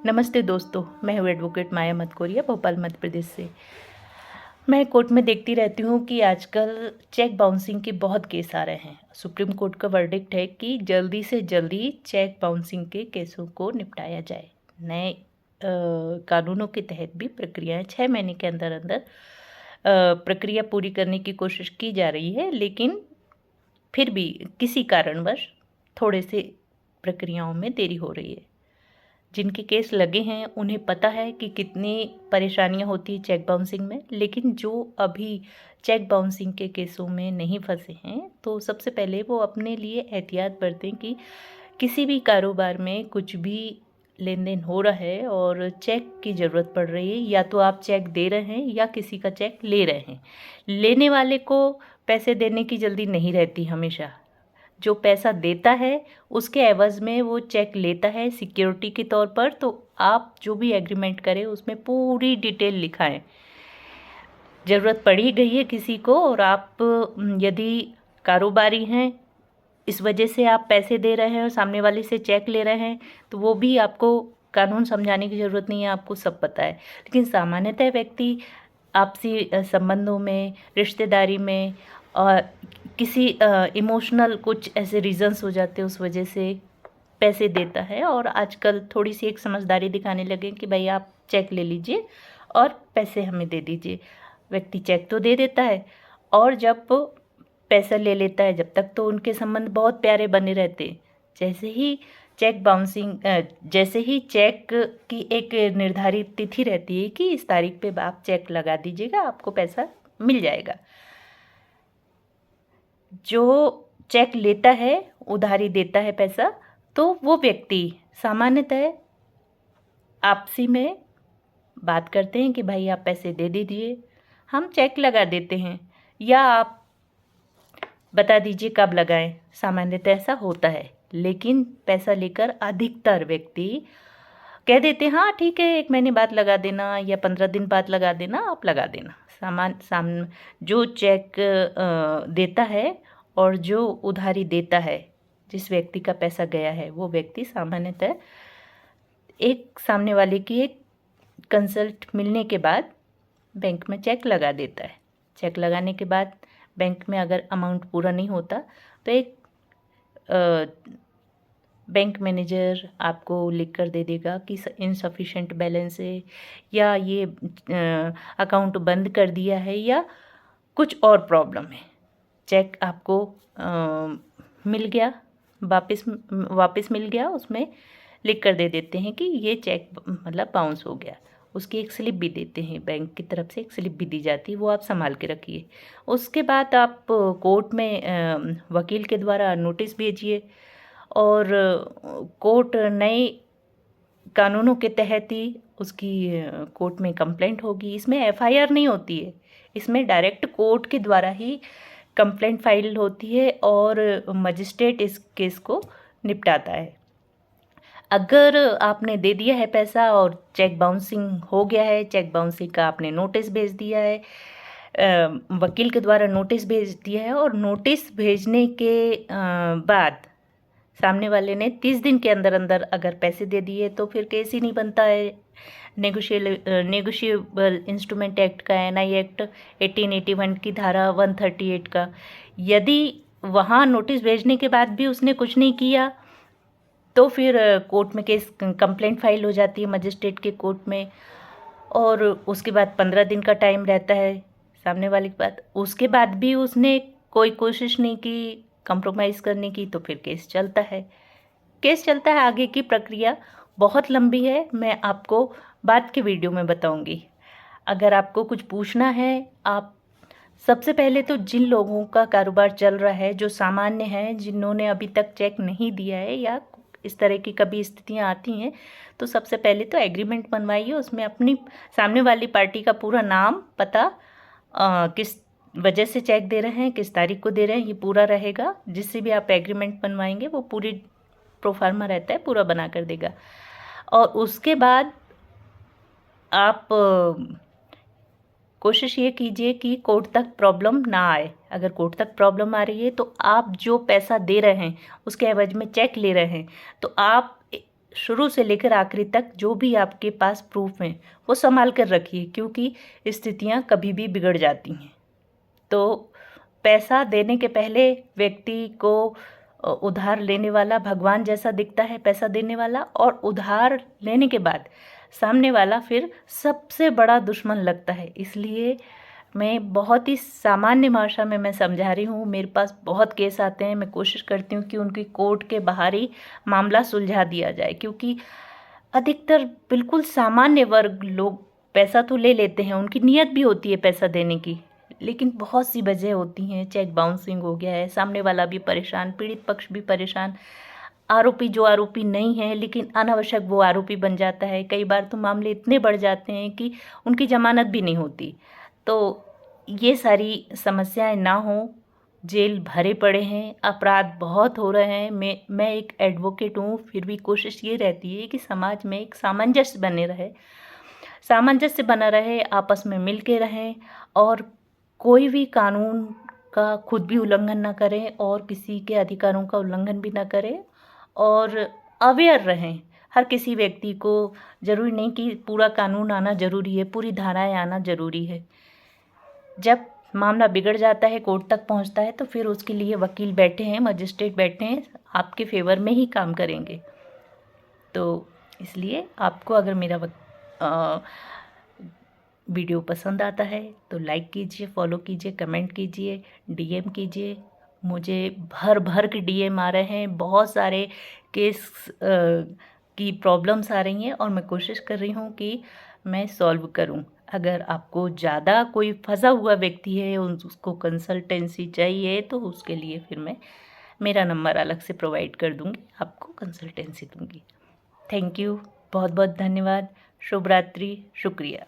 नमस्ते दोस्तों, मैं हूँ एडवोकेट माया मतकोरिया, भोपाल मध्य प्रदेश से। मैं कोर्ट में देखती रहती हूँ कि आजकल चेक बाउंसिंग के बहुत केस आ रहे हैं। सुप्रीम कोर्ट का वर्डिक्ट है कि जल्दी से जल्दी चेक बाउंसिंग के केसों को निपटाया जाए। नए कानूनों के तहत भी प्रक्रियाएं 6 महीने के अंदर अंदर प्रक्रिया पूरी करने की कोशिश की जा रही है, लेकिन फिर भी किसी कारणवश थोड़े से प्रक्रियाओं में देरी हो रही है। जिनके केस लगे हैं उन्हें पता है कि कितनी परेशानियां होती है चेक बाउंसिंग में, लेकिन जो अभी चेक बाउंसिंग के केसों में नहीं फंसे हैं तो सबसे पहले वो अपने लिए एहतियात बरतें कि किसी भी कारोबार में कुछ भी लेन देन हो रहा है और चेक की ज़रूरत पड़ रही है, या तो आप चेक दे रहे हैं या किसी का चेक ले रहे हैं। लेने वाले को पैसे देने की जल्दी नहीं रहती हमेशा। जो पैसा देता है उसके एवज़ में वो चेक लेता है सिक्योरिटी के तौर पर, तो आप जो भी एग्रीमेंट करें उसमें पूरी डिटेल लिखाएं। ज़रूरत पड़ी गई है किसी को और आप यदि कारोबारी हैं, इस वजह से आप पैसे दे रहे हैं और सामने वाले से चेक ले रहे हैं, तो वो भी आपको कानून समझाने की ज़रूरत नहीं है, आपको सब पता है। लेकिन सामान्यतः व्यक्ति आपसी संबंधों में, रिश्तेदारी में और किसी इमोशनल कुछ ऐसे रीज़न्स हो जाते हैं, उस वजह से पैसे देता है। और आजकल थोड़ी सी एक समझदारी दिखाने लगे कि भाई आप चेक ले लीजिए और पैसे हमें दे दीजिए। व्यक्ति चेक तो दे देता है और जब पैसा ले लेता है, जब तक तो उनके संबंध बहुत प्यारे बने रहते। जैसे ही चेक बाउंसिंग जैसे ही चेक की एक निर्धारित तिथि रहती है कि इस तारीख पे आप चेक लगा दीजिएगा, आपको पैसा मिल जाएगा। जो चेक लेता है, उधारी देता है पैसा, तो वो व्यक्ति सामान्यतः आपसी में बात करते हैं कि भाई आप पैसे दे दीजिए, हम चेक लगा देते हैं, या आप बता दीजिए कब लगाएं। सामान्यतः ऐसा होता है, लेकिन पैसा लेकर अधिकतर व्यक्ति कह देते हैं हाँ ठीक है, 1 महीने बाद लगा देना या 15 दिन बाद लगा देना, आप लगा देना। जो चेक देता है और जो उधारी देता है, जिस व्यक्ति का पैसा गया है, वो व्यक्ति सामान्यतः एक सामने वाले की एक कंसल्ट मिलने के बाद बैंक में चेक लगा देता है। चेक लगाने के बाद बैंक में अगर अमाउंट पूरा नहीं होता तो एक बैंक मैनेजर आपको लिख कर दे देगा कि इनसफिशेंट बैलेंस है, या ये अकाउंट बंद कर दिया है, या कुछ और प्रॉब्लम है। चेक आपको मिल गया, वापस मिल गया, उसमें लिख कर दे देते हैं कि ये चेक मतलब बाउंस हो गया। उसकी एक स्लिप भी देते हैं, बैंक की तरफ से एक स्लिप भी दी जाती है, वो आप संभाल के रखिए। उसके बाद आप कोर्ट में वकील के द्वारा नोटिस भेजिए और कोर्ट नए कानूनों के तहत ही उसकी कोर्ट में कंप्लेंट होगी। इसमें एफआईआर नहीं होती है, इसमें डायरेक्ट कोर्ट के द्वारा ही कंप्लेंट फाइल होती है और मजिस्ट्रेट इस केस को निपटाता है। अगर आपने दे दिया है पैसा और चेक बाउंसिंग हो गया है, चेक बाउंसिंग का आपने नोटिस भेज दिया है, वकील के द्वारा नोटिस भेज दिया है, और नोटिस भेजने के बाद सामने वाले ने 30 दिन के अंदर अंदर अगर पैसे दे दिए तो फिर केस ही नहीं बनता है। नेगोशिएबल इंस्ट्रूमेंट एक्ट का, एनआई एक्ट 1881 की धारा 138 का, यदि वहाँ नोटिस भेजने के बाद भी उसने कुछ नहीं किया तो फिर कोर्ट में केस कंप्लेंट फाइल हो जाती है मजिस्ट्रेट के कोर्ट में, और उसके बाद 15 दिन का टाइम रहता है सामने वाले के पास। उसके बाद भी उसने कोई कोशिश नहीं की कंप्रोमाइज़ करने की, तो फिर केस चलता है। आगे की प्रक्रिया बहुत लंबी है, मैं आपको बाद के वीडियो में बताऊंगी। अगर आपको कुछ पूछना है, आप सबसे पहले तो जिन लोगों का कारोबार चल रहा है, जो सामान्य हैं, जिन्होंने अभी तक चेक नहीं दिया है या इस तरह की कभी स्थितियां आती हैं, तो सबसे पहले तो एग्रीमेंट बनवाइए। उसमें अपनी सामने वाली पार्टी का पूरा नाम, पता, किस वजह से चेक दे रहे हैं, किस तारीख को दे रहे हैं, ये पूरा रहेगा। जिससे भी आप एग्रीमेंट बनवाएंगे वो पूरी प्रोफार्मा रहता है, पूरा बना कर देगा। और उसके बाद आप कोशिश ये कीजिए कि कोर्ट तक प्रॉब्लम ना आए। अगर कोर्ट तक प्रॉब्लम आ रही है तो आप जो पैसा दे रहे हैं उसके एवज में चेक ले रहे हैं, तो आप शुरू से लेकर आखिरी तक जो भी आपके पास प्रूफ हैं वो संभाल कर रखिए, क्योंकि स्थितियां कभी भी बिगड़ जाती हैं। तो पैसा देने के पहले व्यक्ति को उधार लेने वाला भगवान जैसा दिखता है, पैसा देने वाला, और उधार लेने के बाद सामने वाला फिर सबसे बड़ा दुश्मन लगता है। इसलिए मैं बहुत ही सामान्य भाषा में मैं समझा रही हूँ। मेरे पास बहुत केस आते हैं, मैं कोशिश करती हूँ कि उनकी कोर्ट के बाहर ही मामला सुलझा दिया जाए, क्योंकि अधिकतर बिल्कुल सामान्य वर्ग लोग पैसा तो ले लेते हैं, उनकी नीयत भी होती है पैसा देने की, लेकिन बहुत सी वजह होती हैं। चेक बाउंसिंग हो गया है, सामने वाला भी परेशान, पीड़ित पक्ष भी परेशान, आरोपी जो आरोपी नहीं है लेकिन अनावश्यक वो आरोपी बन जाता है। कई बार तो मामले इतने बढ़ जाते हैं कि उनकी जमानत भी नहीं होती। तो ये सारी समस्याएं ना हो, जेल भरे पड़े हैं, अपराध बहुत हो रहे हैं। मैं एक एडवोकेट हूँ, फिर भी कोशिश ये रहती है कि समाज में एक सामंजस्य बना रहे, आपस में मिल के रहें और कोई भी कानून का खुद भी उल्लंघन ना करें और किसी के अधिकारों का उल्लंघन भी ना करें, और अवेयर रहें। हर किसी व्यक्ति को ज़रूरी नहीं कि पूरा कानून आना ज़रूरी है, पूरी धाराएं आना ज़रूरी है। जब मामला बिगड़ जाता है, कोर्ट तक पहुंचता है, तो फिर उसके लिए वकील बैठे हैं, मजिस्ट्रेट बैठे हैं, आपके फेवर में ही काम करेंगे। तो इसलिए आपको अगर मेरा वीडियो पसंद आता है तो लाइक कीजिए, फॉलो कीजिए, कमेंट कीजिए, डीएम कीजिए। मुझे भर भर के डीएम आ रहे हैं, बहुत सारे केस की प्रॉब्लम्स आ रही हैं और मैं कोशिश कर रही हूँ कि मैं सॉल्व करूँ। अगर आपको ज़्यादा कोई फंसा हुआ व्यक्ति है, उसको कंसल्टेंसी चाहिए, तो उसके लिए फिर मैं मेरा नंबर अलग से प्रोवाइड कर दूँगी, आपको कंसल्टेंसी दूँगी। थैंक यू, बहुत बहुत धन्यवाद। शुभ रात्रि, शुक्रिया।